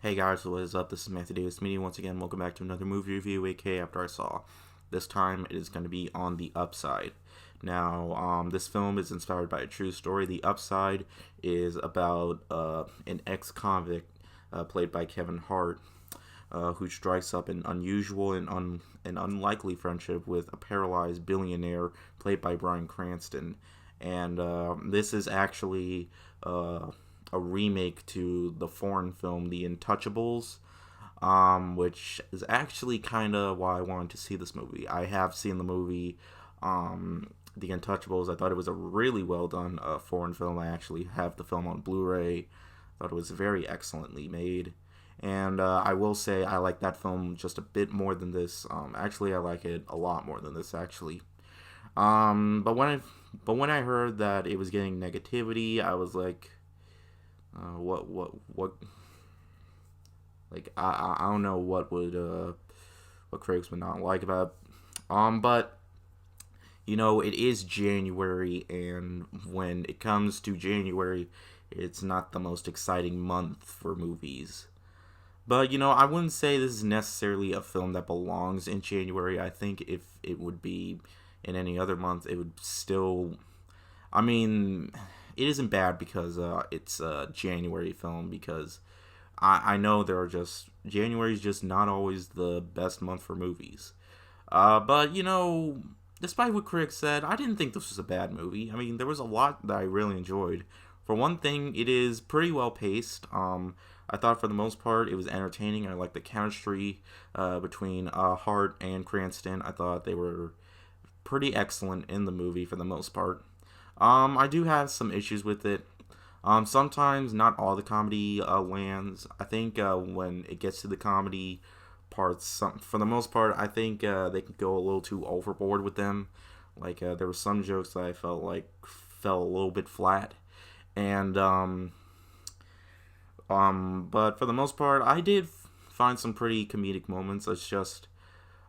Hey guys, what is up? This is Matthew Davis Media once again. Welcome back to another movie review, aka After I Saw. This time it is going to be on The Upside. Now, this film is inspired by a true story. The Upside is about an ex-convict played by Kevin Hart, who strikes up an unusual and an unlikely friendship with a paralyzed billionaire played by Bryan Cranston. And this is actually a remake to the foreign film The Untouchables, which is actually kind of why I wanted to see this movie. I have seen the movie The Untouchables. I thought it was a really well done foreign film. I actually have the film on Blu-ray. Thought it was very excellently made. And I will say I like that film just a bit more than this. Actually, I like it a lot more than this. Actually, but when I heard that it was getting negativity, I was like, what? Like I don't know what critics would not like about it. But it is January, and when it comes to January, it's not the most exciting month for movies. But I wouldn't say this is necessarily a film that belongs in January. I think if it would be in any other month, it would still. I mean, it isn't bad because it's a January film. Because I know there are just January is just not always the best month for movies. But despite what critics said, I didn't think this was a bad movie. I mean, there was a lot that I really enjoyed. For one thing, it is pretty well paced. I thought for the most part it was entertaining. I liked the chemistry between Hart and Cranston. I thought they were pretty excellent in the movie for the most part. I do have some issues with it. Sometimes not all the comedy lands. I think when it gets to the comedy parts, for the most part, I think they can go a little too overboard with them. Like there were some jokes that I felt like fell a little bit flat, and but for the most part, I did find some pretty comedic moments. It's just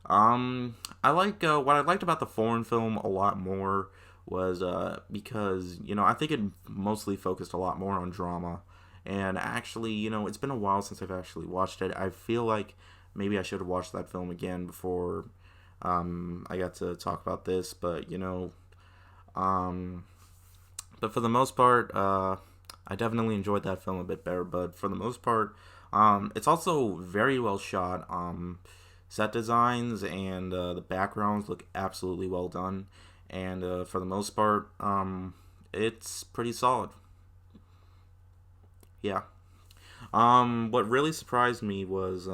I like what I liked about the foreign film a lot more was because I think it mostly focused a lot more on drama, and actually it's been a while since I've actually watched it. I feel like maybe I should have watched that film again before I got to talk about this, um, but for the most part, I definitely enjoyed that film a bit better. But for the most part, it's also very well shot. Set designs and the backgrounds look absolutely well done, and for the most part, it's pretty solid. Yeah. What really surprised me was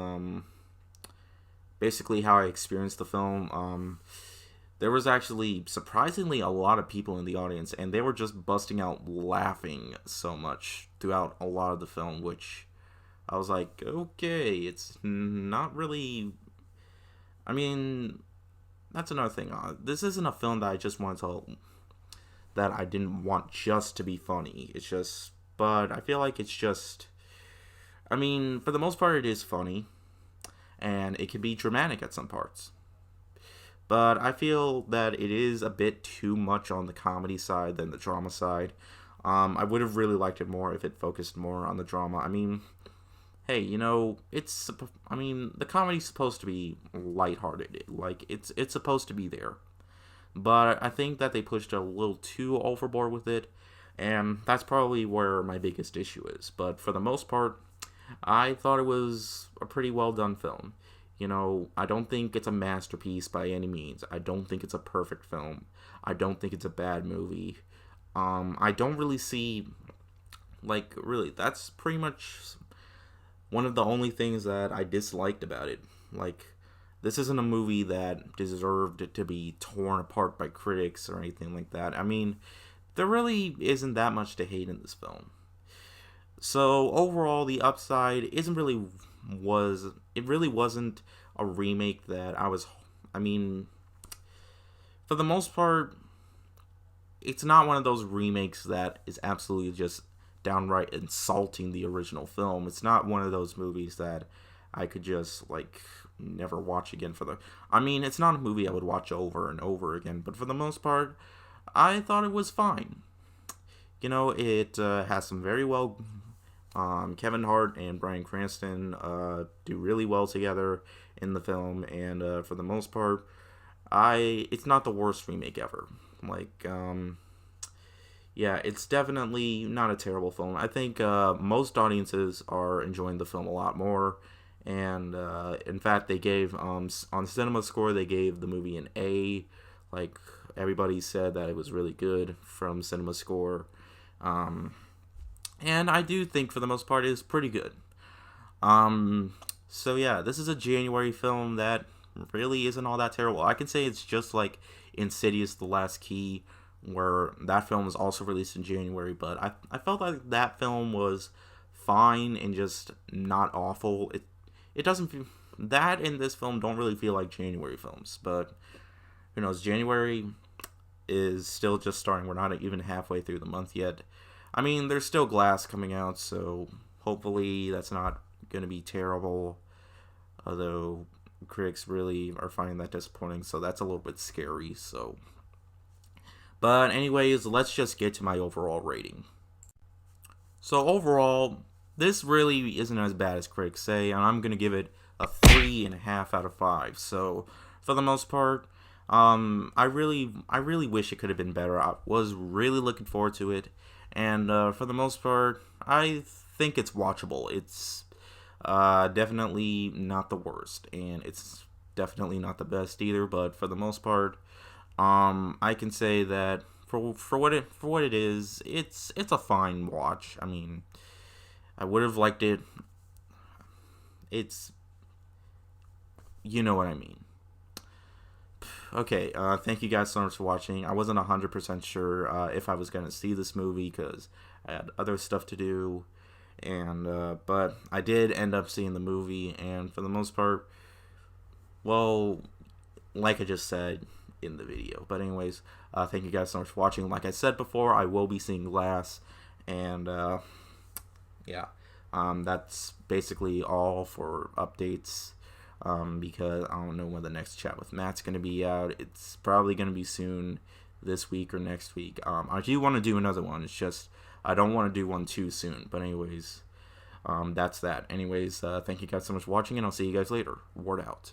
basically how I experienced the film. There was actually surprisingly a lot of people in the audience, and they were just busting out laughing so much throughout a lot of the film, which I was like, okay, it's not really. I mean, that's another thing. This isn't a film that I just want to that I didn't want just to be funny. It's just, but I feel like it's just. I mean, for the most part, it is funny, and it can be dramatic at some parts. But I feel that it is a bit too much on the comedy side than the drama side. I would have really liked it more if it focused more on the drama. I mean, hey, the comedy's supposed to be lighthearted. Like it's supposed to be there. But I think that they pushed a little too overboard with it, and that's probably where my biggest issue is. But for the most part, I thought it was a pretty well done film. I don't think it's a masterpiece by any means. I don't think it's a perfect film. I don't think it's a bad movie. I don't really see, like, really, that's pretty much one of the only things that I disliked about it. Like, this isn't a movie that deserved to be torn apart by critics or anything like that. I mean, there really isn't that much to hate in this film. So overall, the upside isn't really was it really wasn't a remake that I was. I mean, for the most part, it's not one of those remakes that is absolutely just downright insulting the original film. It's not one of those movies that I could just like never watch again for the. I mean, it's not a movie I would watch over and over again, but for the most part, I thought it was fine. It has some very well Kevin Hart and Bryan Cranston do really well together in the film, and for the most part, it's not the worst remake ever. Like, yeah, it's definitely not a terrible film. I think most audiences are enjoying the film a lot more, and in fact, they gave on Cinema Score they gave the movie an A. Like, everybody said that it was really good from Cinema Score. And I do think for the most part it is pretty good. So yeah, this is a January film that really isn't all that terrible. I can say it's just like Insidious: The Last Key, where that film was also released in January, but I felt like that film was fine and just not awful. It doesn't feel, that and this film don't really feel like January films, but who knows? January is still just starting. We're not even halfway through the month yet. I mean, there's still Glass coming out, so hopefully that's not going to be terrible. Although critics really are finding that disappointing, so that's a little bit scary. So, but anyways, let's just get to my overall rating. So overall, this really isn't as bad as critics say, and I'm going to give it a 3.5 out of 5. So for the most part, I really wish it could have been better. I was really looking forward to it, and for the most part, I think it's watchable. It's definitely not the worst, and it's definitely not the best either. But for the most part, I can say that for what it is, it's a fine watch. I mean, I would have liked it. It's, you know what I mean. Okay, thank you guys so much for watching. I wasn't 100% sure if I was going to see this movie because I had other stuff to do, and but I did end up seeing the movie, and for the most part, well, like I just said in the video. But anyways, thank you guys so much for watching. Like I said before, I will be seeing Glass, and yeah, that's basically all for updates. Because I don't know when the next Chat with Matt's going to be out. It's probably going to be soon, this week or next week. I do want to do another one. It's just I don't want to do one too soon. But anyways, that's that. Anyways, thank you guys so much for watching, and I'll see you guys later. Ward out.